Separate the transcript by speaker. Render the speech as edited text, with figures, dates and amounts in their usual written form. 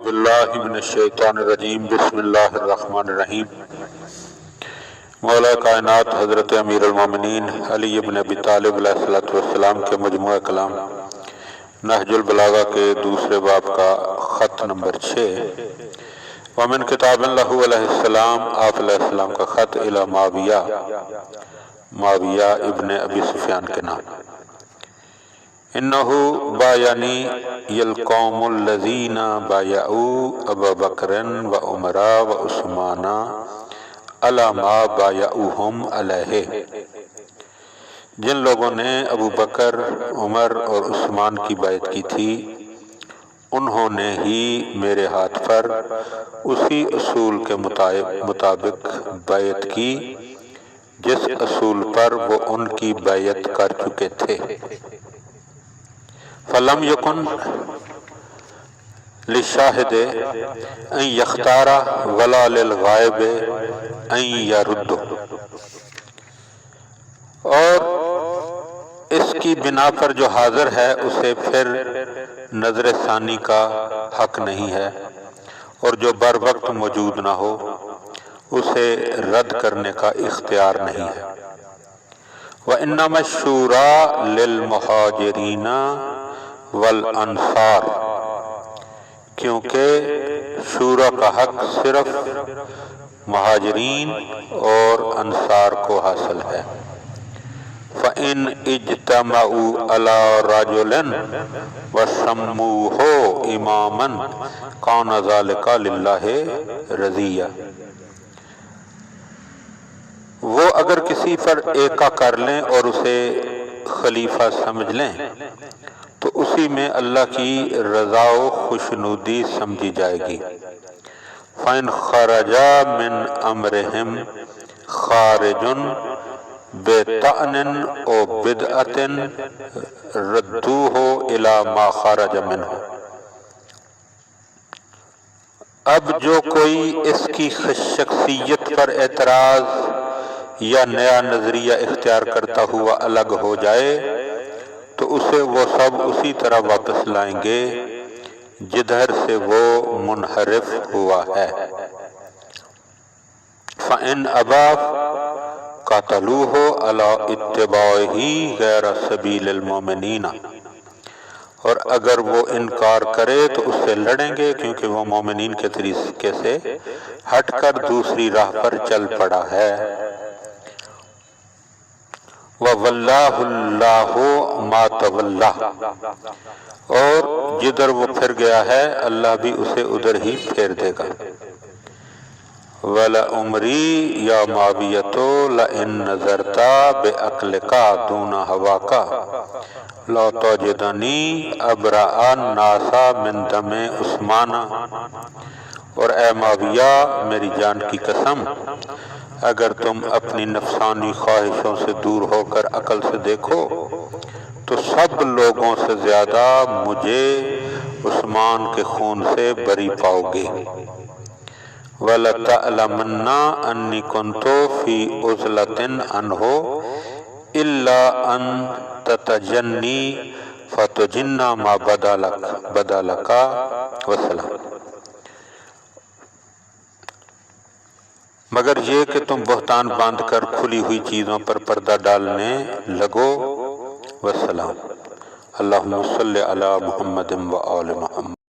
Speaker 1: باللہ من الشیطان الرجیم بسم اللہ الرحمن الرحیم۔ مولا کائنات حضرت امیر المومنین علی بن ابی طالب علیہ السلام کے مجموعہ کلام نہج البلاغہ کے دوسرے باب کا خط نمبر 6 ومن کتاب اللہ علیہ السلام، آپ علیہ السلام کا خط الی معاویہ ابن ابی سفیان کے نام۔ انہو بایعنی القوم الذین بایعوا ابا بکر و عمر و عثمان علی ما بایعوہم علیہ، جن لوگوں نے ابو بکر، عمر اور عثمان کی بیعت کی تھی، انہوں نے ہی میرے ہاتھ پر اسی اصول کے مطابق بیعت کی جس اصول پر وہ ان کی بیعت کر چکے تھے۔ فلم یکن للشاہد ان یختار ولا للغائب ان یرد، اور اس کی بنا پر جو حاضر ہے اسے پھر نظر ثانی کا حق نہیں ہے، اور جو بر وقت موجود نہ ہو اسے رد کرنے کا اختیار نہیں ہے۔ وَإِنَّمَا الشُّورَىٰ لِلْمُهَاجِرِينَ وَالْأَنصَارِ، کیونکہ شورا کا حق صرف مہاجرین اور انصار کو حاصل ہے۔ فَإِنْ اجْتَمَعُوا عَلَىٰ رَجُلٍ وَسَمُّوهُ إِمَامًا كَانَ ذَلِكَ لِلَّهِ رَضِيًّا، وہ اگر کسی پر ایکا کر لیں اور اسے خلیفہ سمجھ لیں تو اسی میں اللہ کی رضا و خوشنودی سمجھی جائے گی۔ فَإِنْ خَرَجَ مِنْ أَمْرِهِمْ خَارِجٌ بِطَعْنٍ أَوْ بِدْعَةٍ رَدُّوهُ إِلَىٰ مَا خَرَجَ مِنْهُ، اب جو کوئی اس کی شخصیت پر اعتراض یا نیا نظریہ اختیار کرتا ہوا الگ ہو جائے تو اسے وہ سب اسی طرح واپس لائیں گے جدھر سے وہ منحرف ہوا ہے۔ فَإِنْ أَبَىٰ قَاتَلُوهُ عَلَىٰ اتِّبَاعِهِ غَيْرَ سَبِيلِ الْمُؤْمِنِينَ، اور اگر وہ انکار کرے تو اس سے لڑیں گے کیونکہ وہ مومنین کے طریقے سے ہٹ کر دوسری راہ پر چل پڑا ہے۔ وَوَلَّاهُ اللَّهُ مَا تَوَلَّىٰ، اور جدھر وہ پھر گیا ہے اللہ بھی اسے ادھر ہی پھیر دے گا۔ وَلَعُمْرِي يَا مُعَاوِيَةُ لَئِن نَظَرْتَ بِعَقْلِكَ دُونَ هَوَاكَ لَا تَجِدَنِي أَبْرَأَ النَّاسَ مِن دَمِ عثمان، اور اے معاویہ میری جان کی قسم، اگر تم اپنی نفسانی خواہشوں سے دور ہو کر عقل سے دیکھو تو سب لوگوں سے زیادہ مجھے عثمان کے خون سے بری پاؤ گے۔ وَلَتَعْلَمَنَّ أَنِّي كُنْتُ فِي عُزْلَةٍ عَنْهُ إِلَّا أَن تَتَجَنِّي فَتُجِنَّ مَا بَدَا لَكَ وَسَلَامٌ، مگر یہ کہ تم بہتان باندھ کر کھلی ہوئی چیزوں پر پردہ ڈالنے لگو۔ وسلام۔ اللہم صلی علی محمد و آل محمد۔